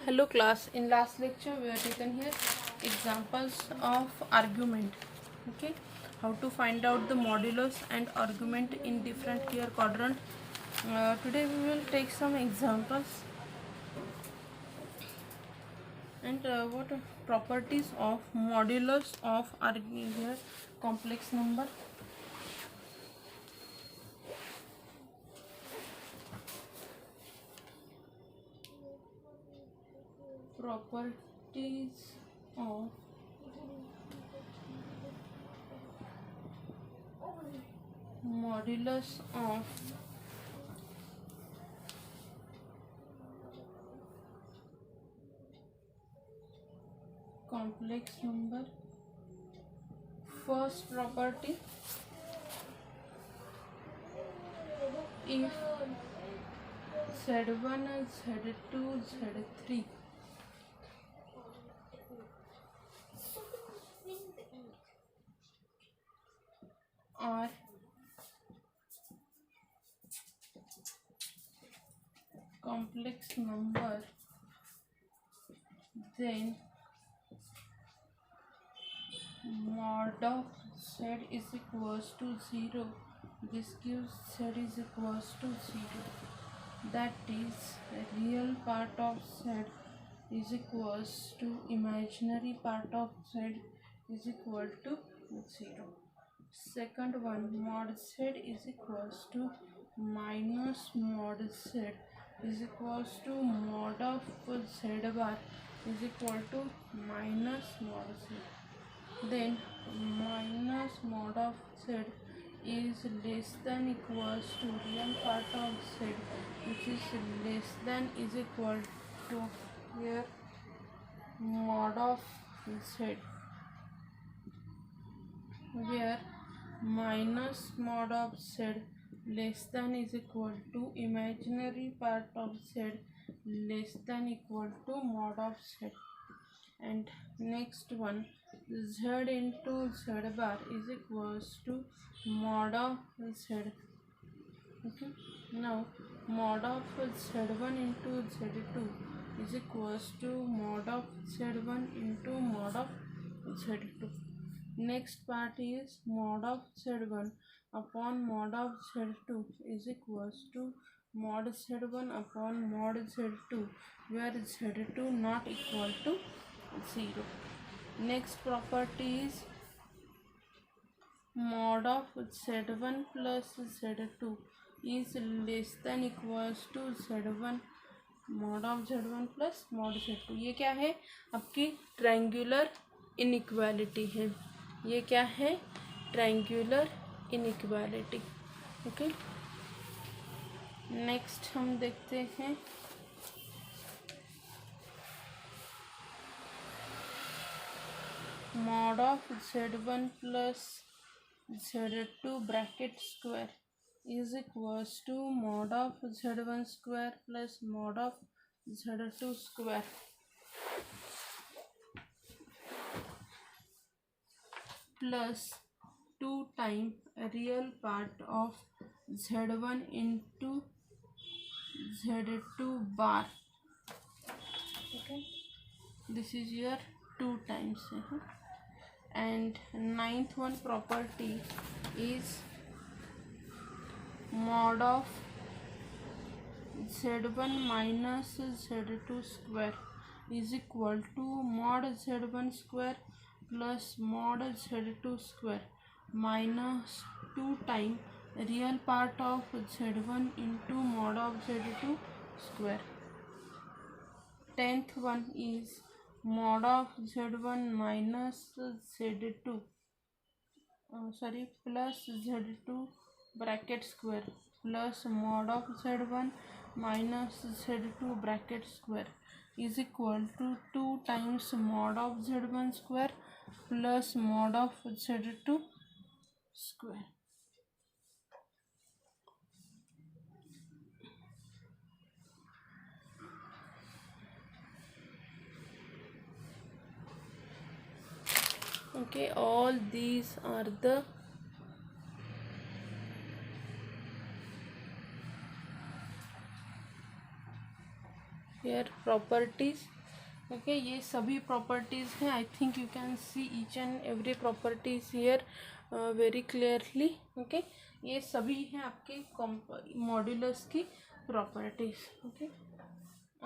Hello class, in last lecture we have taken here examples of argument. Okay, how to find out the modulus and argument in different here quadrant. Today we will take some examples and what are properties of modulus of here complex number. Properties of modulus of complex number. First property, if Z1, Z2, Z3 are complex number, then mod of Z is equals to 0. This gives Z is equals to 0. That is, real part of Z is equals to imaginary part of Z is equal to 0. Second one, mod Z is equals to minus mod Z is equals to mod of Z bar is equal to minus mod Z. Then minus mod of Z is less than equals to real part of Z, which is less than is equal to here mod of Z, where minus mod of Z less than is equal to imaginary part of Z less than equal to mod of Z. And next one, Z into Z bar is equals to mod of Z. Okay. Now mod of Z1 into Z2 is equals to mod of Z1 into mod of Z2. Next part is mod of Z1 upon mod of Z2 is equals to mod Z1 upon mod Z2, where Z2 not equal to 0. Next property is mod of Z1 plus Z2 is less than equals to Z1 mod of Z1 plus mod Z2. ये क्या है? आपकी triangular inequality है. ये क्या है? Triangular inequality. Okay, next हम देखते हैं mod of Z1 plus Z2 bracket square is equals to mod of Z1 square plus mod of Z2 square plus 2 times real part of Z1 into Z2 bar. Okay, this is your 2 times. And ninth one property is mod of Z1 minus Z2 square is equal to mod Z1 square plus mod Z2 square minus 2 times real part of Z1 into mod of Z2 square. 10th one is mod of Z1 minus Z2 plus Z2 bracket square plus mod of Z1 minus Z2 bracket square is equal to 2 times mod of Z1 square plus mod of Z2 square. Okay, all these are the hair properties. Okay, ये सभी properties हैं। I think you can see each and every properties here very clearly. Okay, ये सभी हैं आपके modulus की properties. Okay,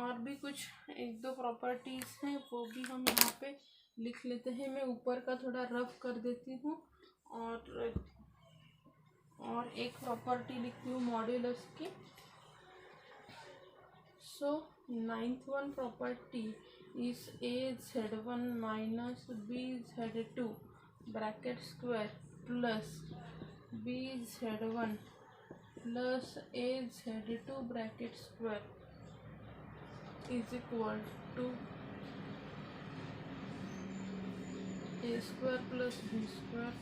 और भी कुछ एक दो प्रॉपर्टीज़ हैं, वो भी हम यहाँ पे लिख लेते हैं। मैं ऊपर का थोड़ा रफ कर देती हूँ और एक प्रॉपर्टी लिखती हूँ मॉड्यूलस की। सो 9th one property is AZ1 minus BZ2 bracket square plus BZ1 plus AZ2 bracket square is equal to A square plus B square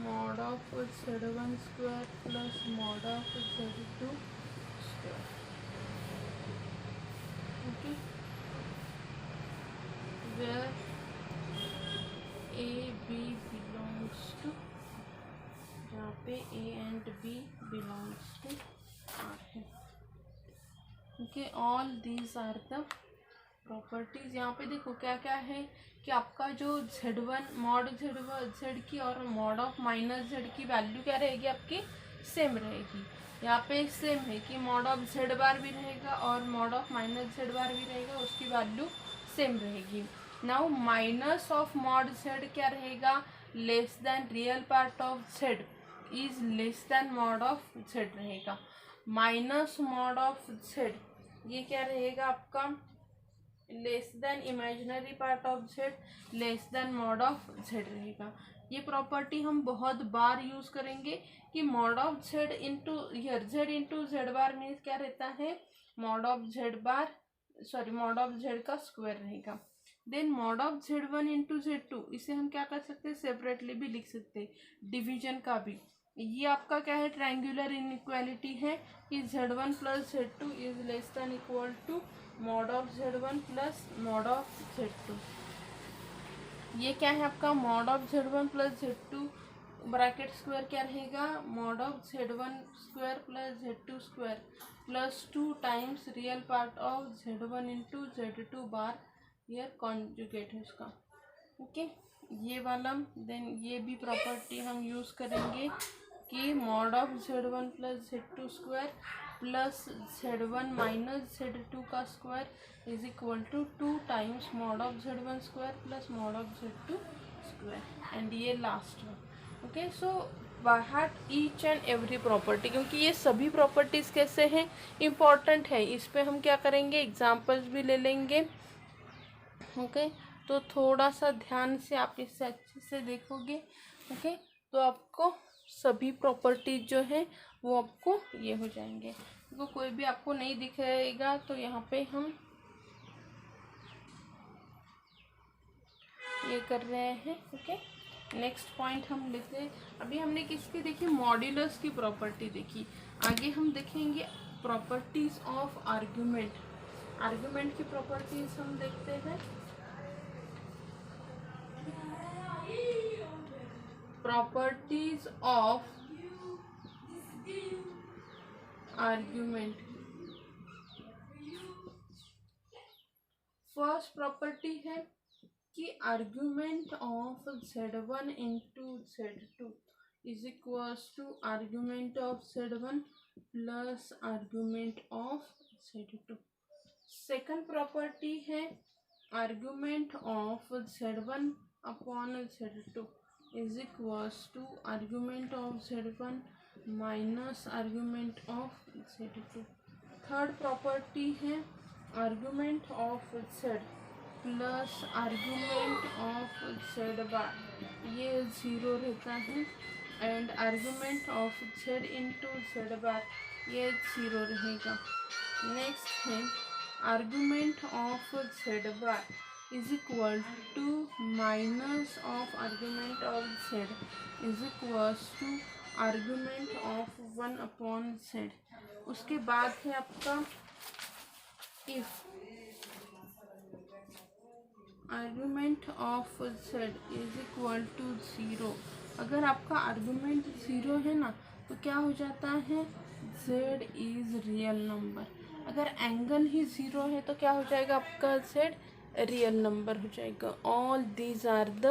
mod of Z1 square plus mod of Z2 square. Okay, where A B belongs to, जहाँ पे A and B belongs to R है। Okay, all these are the properties. यहाँ पे देखो क्या क्या है कि आपका जो Z1 मॉड Z की और मॉड ऑफ माइनस Z की वैल्यू क्या रहेगी, आपकी सेम रहेगी। यहाँ पे सेम है कि मॉड ऑफ Z बार भी रहेगा और मॉड ऑफ माइनस Z बार भी रहेगा, उसकी वैल्यू सेम रहेगी। Now minus of mod Z क्या रहेगा, less than real part of Z is less then mod of Z रहेगा। माइनस मॉड ऑफ Z ये क्या रहेगा आपका, less than imaginary part of Z less than mod of Z रहेगा। ये property हम बहुत बार यूज करेंगे कि mod of Z into Z into Z bar means क्या रहता है, mod of Z bar mod of Z का स्क्वायर रहेगा। Then mod of Z1 into Z2, इसे हम क्या कर सकते हैं, सेपरेटली भी लिख सकते हैं, डिवीजन का भी। ये आपका क्या है, ट्रायंगुलर इनइक्वालिटी है कि Z1 plus Z2 is less than equal to mod of Z1 plus mod of Z2। ये क्या है आपका, mod of Z1 plus Z2 bracket square क्या रहेगा, mod of Z1 square plus Z2 square plus 2 times real part of Z1 into Z2 bar, ये conjugate है उसका। Okay, ये वाला। देन ये भी प्रॉपर्टी हम यूज़ करेंगे कि mod of Z1 plus Z2 square plus Z1 minus Z2 का square is equal to 2 times mod of Z1 square plus mod of Z2 square. And ये last one. Okay, so by heart each and every property, क्योंकि ये सभी properties कैसे हैं, important है। इस पे हम क्या करेंगे, एग्जाम्पल्स भी ले लेंगे। ओके, तो थोड़ा सा ध्यान से आप इसे अच्छे से देखोगे। ओके, तो आपको सभी प्रॉपर्टीज जो है वो आपको ये हो जाएंगे। तो कोई भी आपको नहीं दिखेगा तो यहाँ पे हम ये कर रहे हैं। ओके, नेक्स्ट पॉइंट हम लेते हैं। अभी हमने किसकी देखी, मॉड्यूलस की प्रॉपर्टी देखी। आगे हम देखेंगे प्रॉपर्टीज ऑफ आर्गुमेंट। आर्गुमेंट की प्रॉपर्टीज हम देखते हैं। Properties of argument. First property है कि argument of Z1 into Z2 is equals to argument of Z1 plus argument of Z2। Second property है argument of Z1 upon Z2 is equals to argument of Z1 minus argument of Z2। Third property है argument of Z plus argument of Z bar, ये zero रहता है। And argument of Z into Z bar, ये zero रहेगा। Next है argument of Z bar is equal to minus of argument of Z is equals to argument of 1 upon Z। उसके बाद है आपका if argument of Z is equal to 0। अगर आपका argument 0 है ना तो क्या हो जाता है, Z इज रियल नंबर। अगर एंगल ही ज़ीरो है तो क्या हो जाएगा आपका सेट, रियल नंबर हो जाएगा। All these are the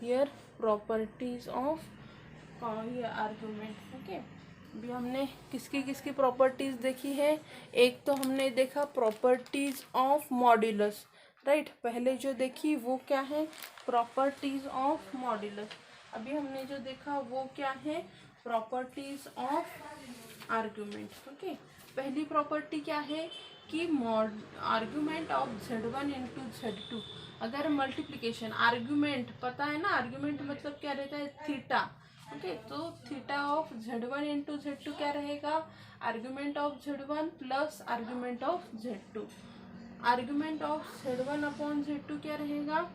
here properties of argument. Okay, अभी हमने किसकी किसकी प्रॉपर्टीज देखी है। एक तो हमने देखा प्रॉपर्टीज ऑफ मॉड्यूलस, राइट, पहले जो देखी वो क्या है, प्रॉपर्टीज ऑफ मॉड्यूलस। अभी हमने जो देखा वो क्या है, प्रॉपर्टीज ऑफ आर्गुमेंट। ओके, पहली प्रॉपर्टी क्या है कि argument of Z1 into Z2, अगर मल्टीप्लिकेशन, आर्गुमेंट पता है ना, आर्गुमेंट मतलब क्या रहता है, थीटा। ओके, तो theta of Z1 into Z2 क्या रहेगा, argument of Z1 plus argument of Z2। Argument of Z1 upon Z2 क्या रहेगा,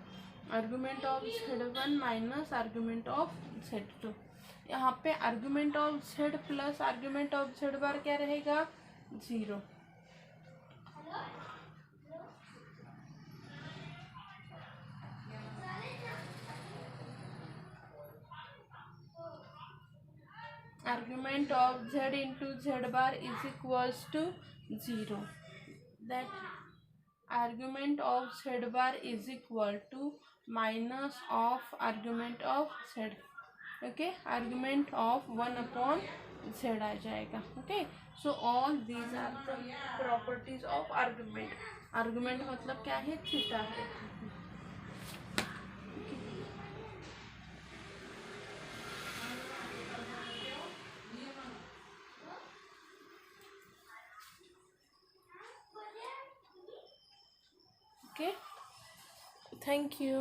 argument of Z1 minus argument of Z2। यहाँ पे argument of Z plus argument of Z बार क्या रहेगा, 0। Argument of Z into Z bar is equals to 0. That argument of Z bar is equal to minus of argument of Z. Okay, argument of 1 upon Z आ जाएगा। Okay, so all these are the properties of argument. Argument मतलब क्या है, theta है। Okay, thank you.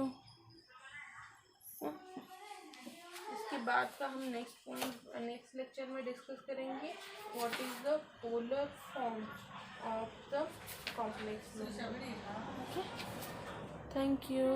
इसके बाद का हम next point next lecture में डिस्कस करेंगे, what is the polar form of the complex number. Okay, thank you.